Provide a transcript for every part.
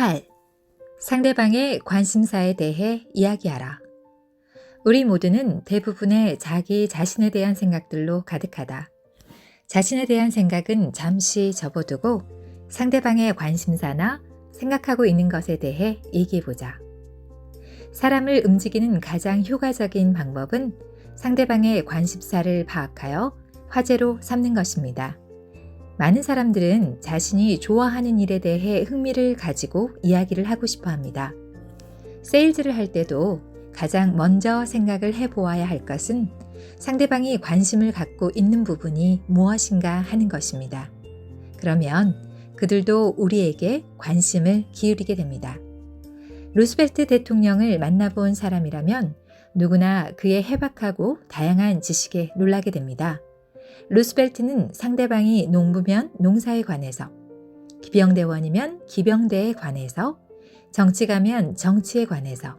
8. 상대방의 관심사에 대해 이야기하라. 우리 모두는 대부분의 자기 자신에 대한 생각들로 가득하다. 자신에 대한 생각은 잠시 접어두고 상대방의 관심사나 생각하고 있는 것에 대해 얘기해보자. 사람을 움직이는 가장 효과적인 방법은 상대방의 관심사를 파악하여 화제로 삼는 것입니다. 많은 사람들은 자신이 좋아하는 일에 대해 흥미를 가지고 이야기를 하고 싶어 합니다. 세일즈를 할 때도 가장 먼저 생각을 해보아야 할 것은 상대방이 관심을 갖고 있는 부분이 무엇인가 하는 것입니다. 그러면 그들도 우리에게 관심을 기울이게 됩니다. 루스벨트 대통령을 만나본 사람이라면 누구나 그의 해박하고 다양한 지식에 놀라게 됩니다. 루스벨트는 상대방이 농부면 농사에 관해서, 기병대원이면 기병대에 관해서, 정치가면 정치에 관해서,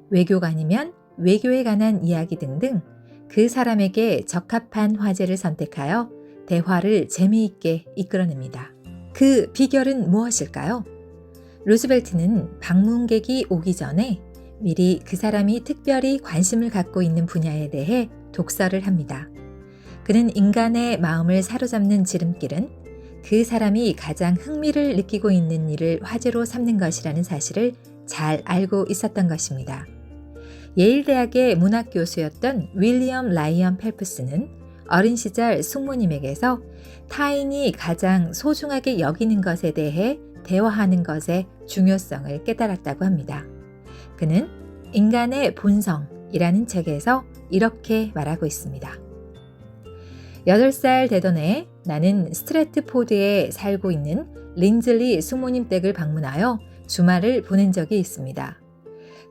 외교관이면 외교에 관한 이야기 등등 그 사람에게 적합한 화제를 선택하여 대화를 재미있게 이끌어냅니다. 그 비결은 무엇일까요? 루스벨트는 방문객이 오기 전에 미리 그 사람이 특별히 관심을 갖고 있는 분야에 대해 독서를 합니다. 그는 인간의 마음을 사로잡는 지름길은 그 사람이 가장 흥미를 느끼고 있는 일을 화제로 삼는 것이라는 사실을 잘 알고 있었던 것입니다. 예일대학의 문학교수였던 윌리엄 라이언 펠프스는 어린 시절 숙모님에게서 타인이 가장 소중하게 여기는 것에 대해 대화하는 것의 중요성을 깨달았다고 합니다. 그는 인간의 본성이라는 책에서 이렇게 말하고 있습니다. 8살 되던 해 나는 스트래트포드에 살고 있는 린즐리 숙모님 댁을 방문하여 주말을 보낸 적이 있습니다.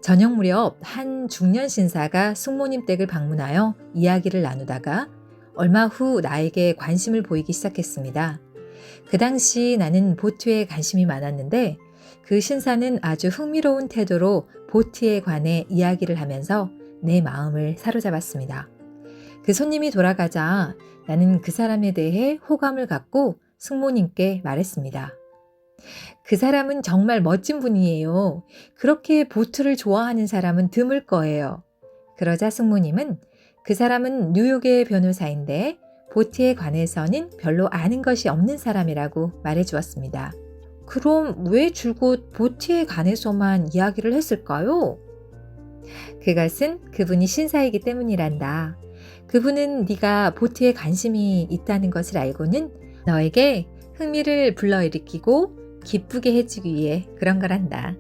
저녁 무렵 한 중년 신사가 숙모님 댁을 방문하여 이야기를 나누다가 얼마 후 나에게 관심을 보이기 시작했습니다. 그 당시 나는 보트에 관심이 많았는데 그 신사는 아주 흥미로운 태도로 보트에 관해 이야기를 하면서 내 마음을 사로잡았습니다. 그 손님이 돌아가자 나는 그 사람에 대해 호감을 갖고 숙모님께 말했습니다. 그 사람은 정말 멋진 분이에요. 그렇게 보트를 좋아하는 사람은 드물 거예요. 그러자 숙모님은 그 사람은 뉴욕의 변호사인데 보트에 관해서는 별로 아는 것이 없는 사람이라고 말해 주었습니다. 그럼 왜 줄곧 보트에 관해서만 이야기를 했을까요? 그것은 그분이 신사이기 때문이란다. 그분은 네가 보트에 관심이 있다는 것을 알고는 너에게 흥미를 불러일으키고 기쁘게 해주기 위해 그런 거란다.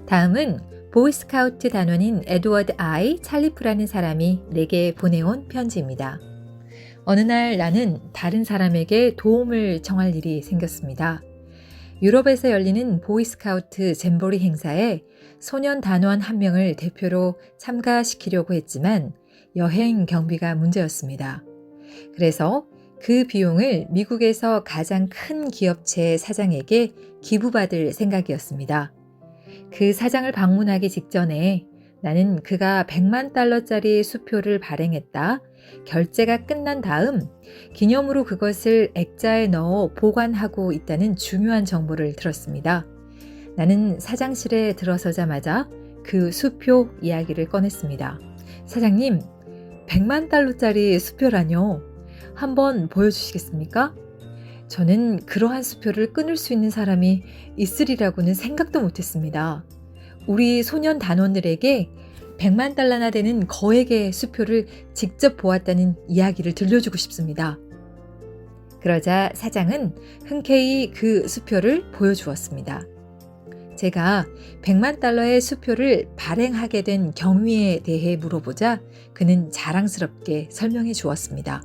다음은 보이스카우트 단원인 에드워드 I. 찰리프라는 사람이 내게 보내온 편지입니다. 어느 날 나는 다른 사람에게 도움을 청할 일이 생겼습니다. 유럽에서 열리는 보이스카우트 잼보리 행사에 소년 단원 한 명을 대표로 참가시키려고 했지만 여행 경비가 문제였습니다. 그래서 그 비용을 미국에서 가장 큰 기업체 사장에게 기부받을 생각이었습니다. 그 사장을 방문하기 직전에 나는 그가 $1,000,000짜리 수표를 발행했다. 결제가 끝난 다음 기념으로 그것을 액자에 넣어 보관하고 있다는 중요한 정보를 들었습니다. 나는 사장실에 들어서자마자 그 수표 이야기를 꺼냈습니다. 사장님, $1,000,000짜리 수표라뇨. 한번 보여주시겠습니까? 저는 그러한 수표를 끊을 수 있는 사람이 있으리라고는 생각도 못했습니다. 우리 소년 단원들에게 $1,000,000나 되는 거액의 수표를 직접 보았다는 이야기를 들려주고 싶습니다. 그러자 사장은 흔쾌히 그 수표를 보여주었습니다. 제가 $1,000,000의 수표를 발행하게 된 경위에 대해 물어보자 그는 자랑스럽게 설명해 주었습니다.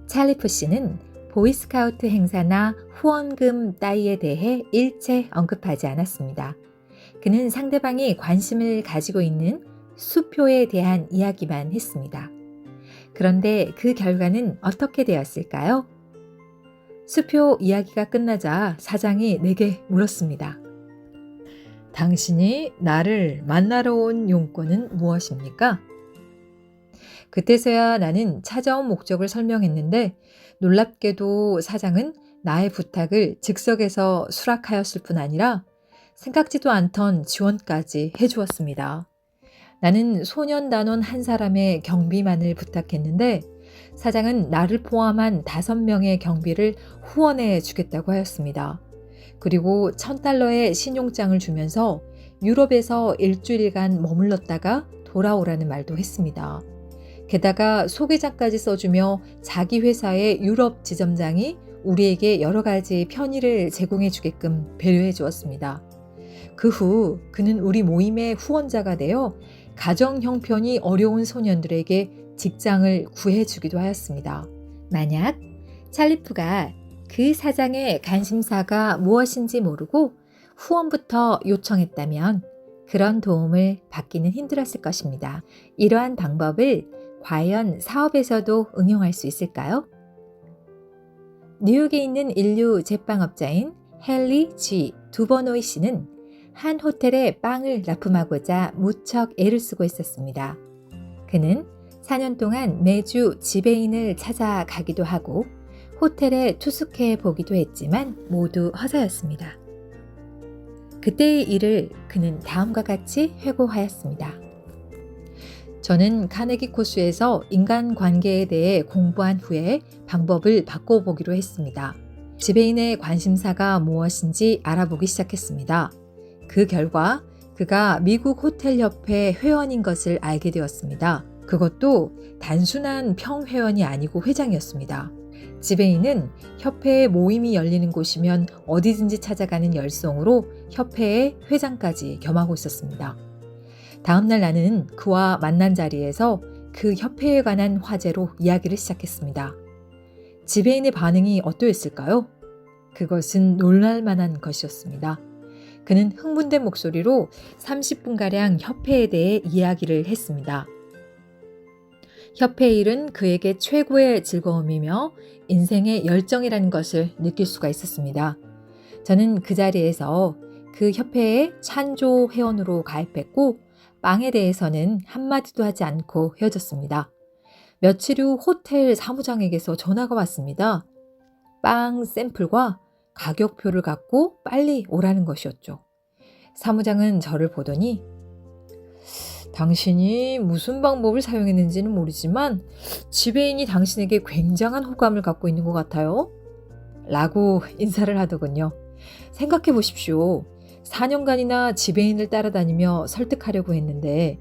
찰리프 씨는 보이스카우트 행사나 후원금 따위에 대해 일체 언급하지 않았습니다. 그는 상대방이 관심을 가지고 있는 수표에 대한 이야기만 했습니다. 그런데 그 결과는 어떻게 되었을까요? 수표 이야기가 끝나자 사장이 내게 물었습니다. 당신이 나를 만나러 온 용건은 무엇입니까? 그때서야 나는 찾아온 목적을 설명했는데 놀랍게도 사장은 나의 부탁을 즉석에서 수락하였을 뿐 아니라 생각지도 않던 지원까지 해주었습니다. 나는 소년단원 한 사람의 경비만을 부탁했는데 사장은 나를 포함한 5명의 경비를 후원해 주겠다고 하였습니다. 그리고 $1,000의 신용장을 주면서 유럽에서 일주일간 머물렀다가 돌아오라는 말도 했습니다. 게다가 소개장까지 써주며 자기 회사의 유럽 지점장이 우리에게 여러 가지 편의를 제공해 주게끔 배려해 주었습니다. 그 후 그는 우리 모임의 후원자가 되어 가정 형편이 어려운 소년들에게 직장을 구해주기도 하였습니다. 만약 찰리프가 그 사장의 관심사가 무엇인지 모르고 후원부터 요청했다면 그런 도움을 받기는 힘들었을 것입니다. 이러한 방법을 과연 사업에서도 응용할 수 있을까요? 뉴욕에 있는 인류 제빵업자인 헨리 G. 두버노이 씨는 한 호텔에 빵을 납품하고자 무척 애를 쓰고 있었습니다. 그는 4년 동안 매주 지배인을 찾아가기도 하고 호텔에 투숙해 보기도 했지만 모두 허사였습니다. 그때의 일을 그는 다음과 같이 회고하였습니다. 저는 카네기 코스에서 인간관계에 대해 공부한 후에 방법을 바꿔보기로 했습니다. 지배인의 관심사가 무엇인지 알아보기 시작했습니다. 그 결과 그가 미국 호텔협회 회원인 것을 알게 되었습니다. 그것도 단순한 평회원이 아니고 회장이었습니다. 지배인은 협회의 모임이 열리는 곳이면 어디든지 찾아가는 열성으로 협회의 회장까지 겸하고 있었습니다. 다음날 나는 그와 만난 자리에서 그 협회에 관한 화제로 이야기를 시작했습니다. 지배인의 반응이 어떠했을까요? 그것은 놀랄만한 것이었습니다. 그는 흥분된 목소리로 30분가량 협회에 대해 이야기를 했습니다. 협회 일은 그에게 최고의 즐거움이며 인생의 열정이라는 것을 느낄 수가 있었습니다. 저는 그 자리에서 그 협회에 찬조 회원으로 가입했고 빵에 대해서는 한마디도 하지 않고 헤어졌습니다. 며칠 후 호텔 사무장에게서 전화가 왔습니다. 빵 샘플과 가격표를 갖고 빨리 오라는 것이었죠. 사무장은 저를 보더니 당신이 무슨 방법을 사용했는지는 모르지만 지배인이 당신에게 굉장한 호감을 갖고 있는 것 같아요. 라고 인사를 하더군요. 생각해 보십시오. 4년간이나 지배인을 따라다니며 설득하려고 했는데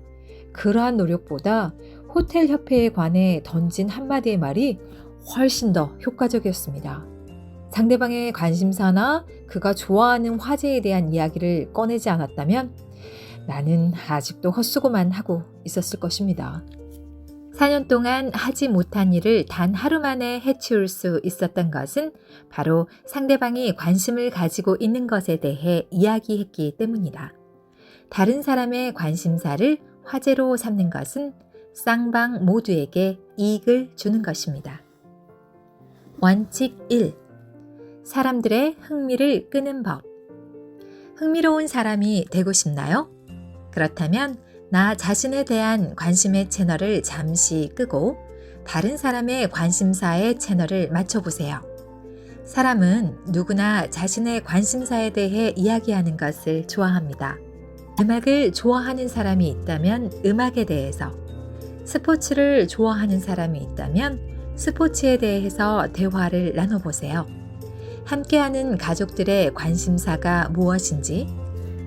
그러한 노력보다 호텔 협회에 관해 던진 한마디의 말이 훨씬 더 효과적이었습니다. 상대방의 관심사나 그가 좋아하는 화제에 대한 이야기를 꺼내지 않았다면 나는 아직도 헛수고만 하고 있었을 것입니다. 4년 동안 하지 못한 일을 단 하루 만에 해치울 수 있었던 것은 바로 상대방이 관심을 가지고 있는 것에 대해 이야기했기 때문이다. 다른 사람의 관심사를 화제로 삼는 것은 쌍방 모두에게 이익을 주는 것입니다. 원칙 1. 사람들의 흥미를 끄는 법. 흥미로운 사람이 되고 싶나요? 그렇다면 나 자신에 대한 관심의 채널을 잠시 끄고 다른 사람의 관심사의 채널을 맞춰보세요. 사람은 누구나 자신의 관심사에 대해 이야기하는 것을 좋아합니다. 음악을 좋아하는 사람이 있다면 음악에 대해서, 스포츠를 좋아하는 사람이 있다면 스포츠에 대해서 대화를 나눠보세요. 함께하는 가족들의 관심사가 무엇인지,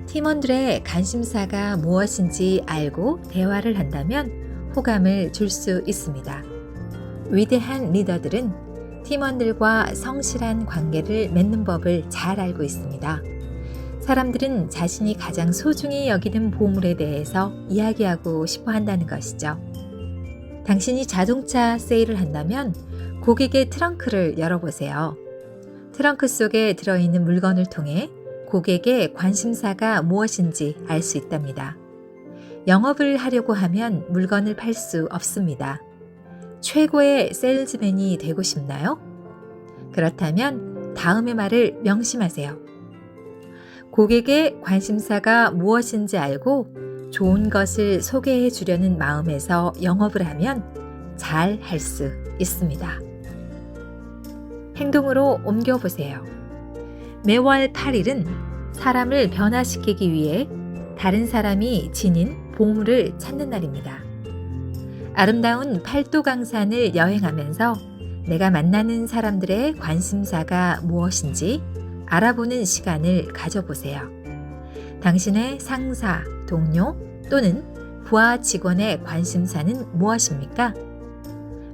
팀원들의 관심사가 무엇인지 알고 대화를 한다면 호감을 줄 수 있습니다. 위대한 리더들은 팀원들과 성실한 관계를 맺는 법을 잘 알고 있습니다. 사람들은 자신이 가장 소중히 여기는 보물에 대해서 이야기하고 싶어 한다는 것이죠. 당신이 자동차 세일을 한다면 고객의 트렁크를 열어보세요. 트렁크 속에 들어있는 물건을 통해 고객의 관심사가 무엇인지 알 수 있답니다. 영업을 하려고 하면 물건을 팔 수 없습니다. 최고의 세일즈맨이 되고 싶나요? 그렇다면 다음의 말을 명심하세요. 고객의 관심사가 무엇인지 알고 좋은 것을 소개해 주려는 마음에서 영업을 하면 잘 할 수 있습니다. 행동으로 옮겨보세요. 매월 8일은 사람을 변화시키기 위해 다른 사람이 지닌 보물을 찾는 날입니다. 아름다운 팔도강산을 여행하면서 내가 만나는 사람들의 관심사가 무엇인지 알아보는 시간을 가져보세요. 당신의 상사, 동료 또는 부하 직원의 관심사는 무엇입니까?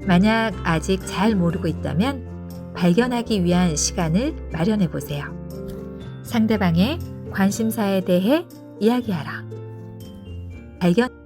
만약 아직 잘 모르고 있다면 발견하기 위한 시간을 마련해 보세요. 상대방의 관심사에 대해 이야기하라. 발견